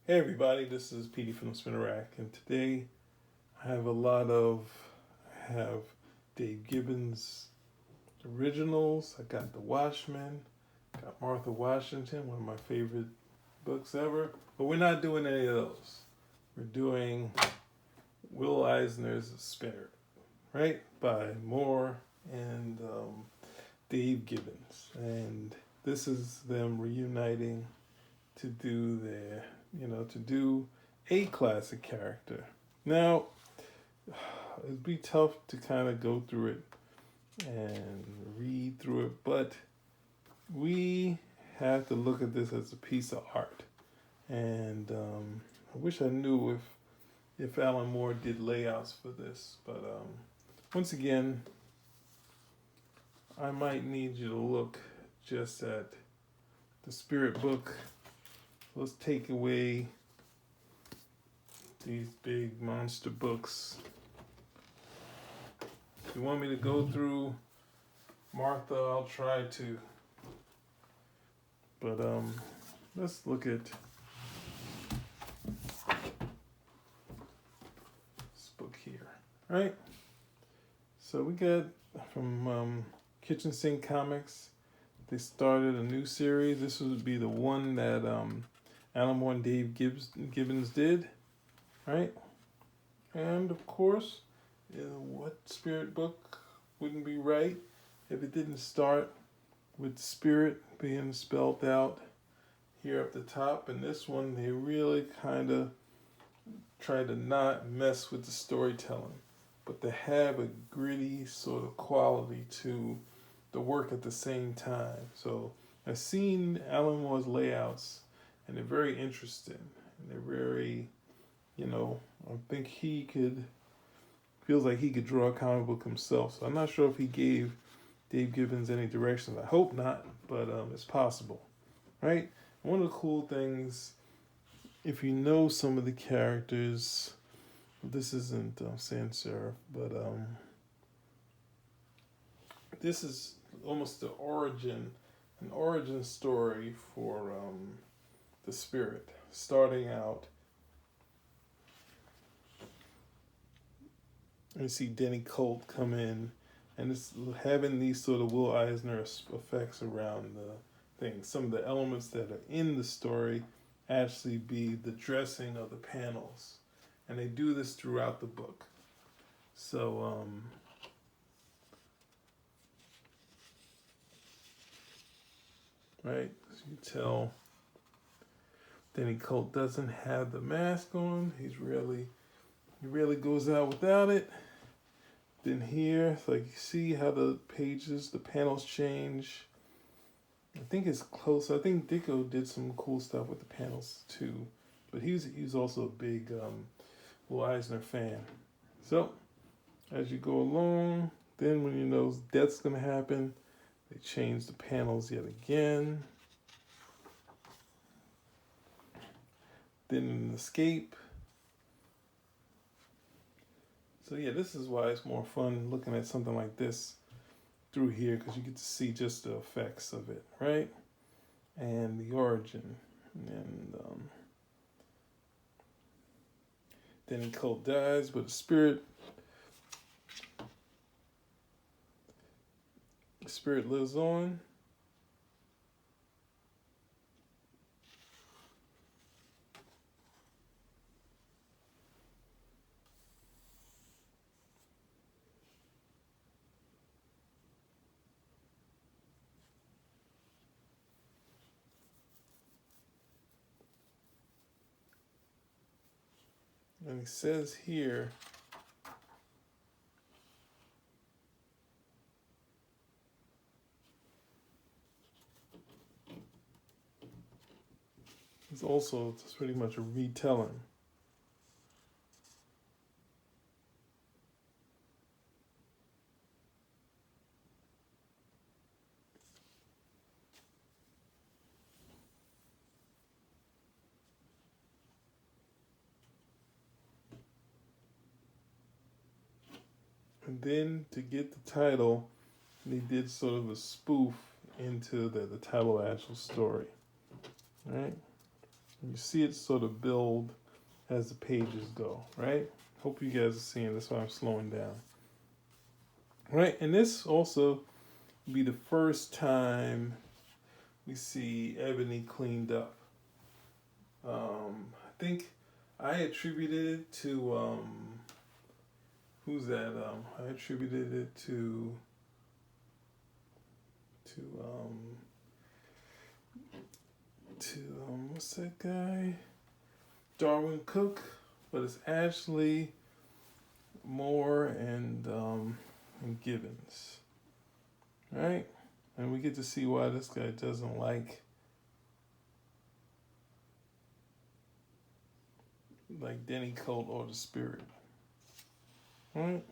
Hey everybody, this is Petey from the Spinner Rack, and today I have I have Dave Gibbons originals. I got the Watchmen, got Martha Washington, one of my favorite books ever. But we're not doing any of those. We're doing Will Eisner's Spinner, right? By Moore and Dave Gibbons. And this is them reuniting to do to do a classic character. Now, it'd be tough to kind of go through it and read through it, but we have to look at this as a piece of art. And I wish I knew if Alan Moore did layouts for this, but once again, I might need you to look just at the Spirit book. Let's take away these big monster books. If you want me to go through Martha, I'll try to. But let's look at this book here. All right. So we got from Kitchen Sink Comics. They started a new series. This would be the one that Alan Moore and Dave Gibbons did, right? And of course, what Spirit book wouldn't be right if it didn't start with Spirit being spelled out here up the top? And this one, they really kind of try to not mess with the storytelling, but to have a gritty sort of quality to the work at the same time. So I've seen Alan Moore's layouts, and they're very interesting, and they're very, I think feels like he could draw a comic book himself. So I'm not sure if he gave Dave Gibbons any directions. I hope not, but it's possible, right? One of the cool things, if you know some of the characters, this isn't sans serif, but this is almost an origin story for the Spirit, starting out. You see Denny Colt come in, and it's having these sort of Will Eisner effects around the thing. Some of the elements that are in the story actually be the dressing of the panels, and they do this throughout the book. So right, as you tell, Denny Colt doesn't have the mask on. He really goes out without it. Then here, it's like you see how the panels change. I think it's close. I think Dicko did some cool stuff with the panels too. But he's also a big Will Eisner fan. So, as you go along, then when you know death's going to happen, they change the panels yet again. Then an escape. So yeah, this is why it's more fun looking at something like this through here, because you get to see just the effects of it, right? And the origin. And Denny Colt dies, but the Spirit lives on. And he says here, it's also pretty much a retelling. And then to get the title, they did sort of a spoof into the title of the actual story. Right? You see it sort of build as the pages go, right? Hope you guys are seeing. That's why I'm slowing down. Right, and this also will be the first time we see Ebony cleaned up. I think I attributed it to who's that? I attributed it to what's that guy? Darwin Cook, but it's actually Moore and Gibbons, right? And we get to see why this guy doesn't like Denny Colt or the Spirit, right?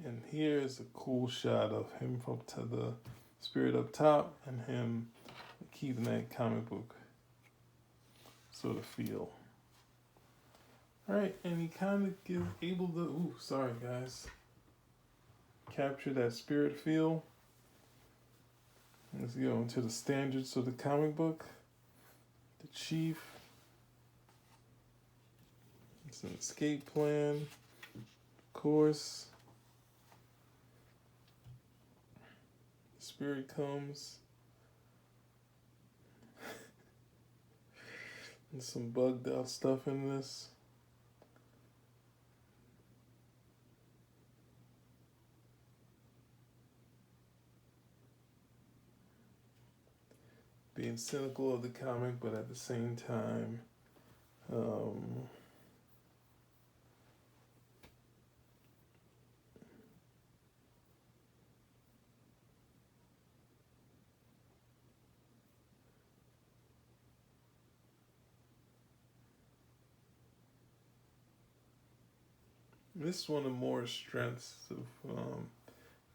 And here's a cool shot of him from to the Spirit up top and him keeping that comic book sort of feel. All right, and he kind of is able to, sorry guys, capture that Spirit feel. Let's go into the standards of the comic book. The Chief. It's an escape plan, of course. Spirit comes. There's some bugged out stuff in this. Being cynical of the comic, but at the same time, this is one of Moore's strengths of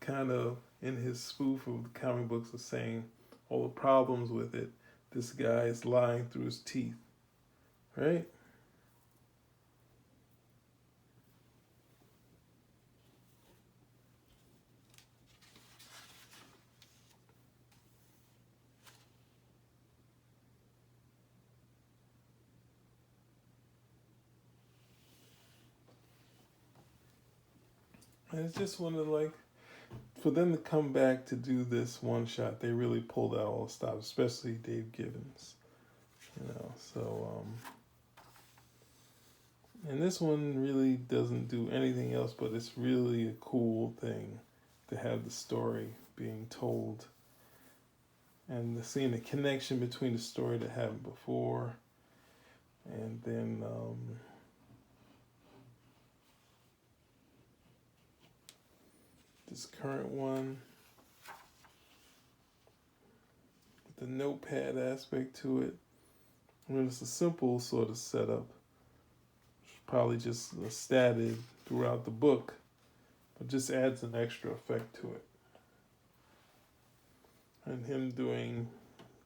kind of in his spoof of the comic books of saying all the problems with it. This guy is lying through his teeth, right? And it's just one of for them to come back to do this one shot, they really pulled out all the stops, especially Dave Gibbons. So and this one really doesn't do anything else, but it's really a cool thing to have the story being told and seeing the connection between the story that happened before and then this current one, with the notepad aspect to it. I mean, it's a simple sort of setup. It's probably just statted throughout the book, but just adds an extra effect to it. And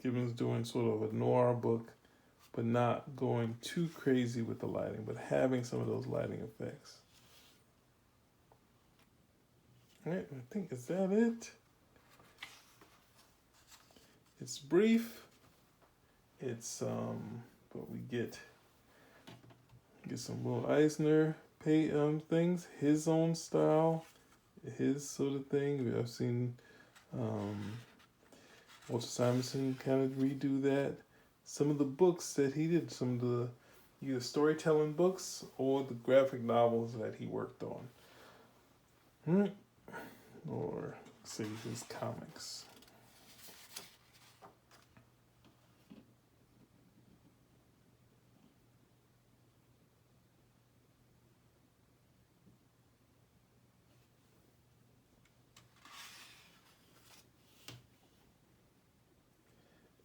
Gibbons doing sort of a noir book, but not going too crazy with the lighting, but having some of those lighting effects. All right, I think, is that it? It's brief. It's but we get some Will Eisner things, his own style, his sort of thing. I've seen Walter Simonson kind of redo that. Some of the books that he did, some of the either storytelling books or the graphic novels that he worked on. Or say his comics.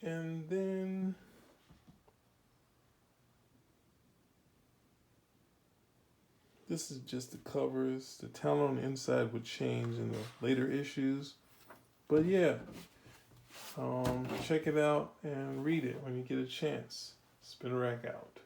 And then this is just the covers. The talent on the inside would change in the later issues. But yeah, check it out and read it when you get a chance. Spin a Rack out.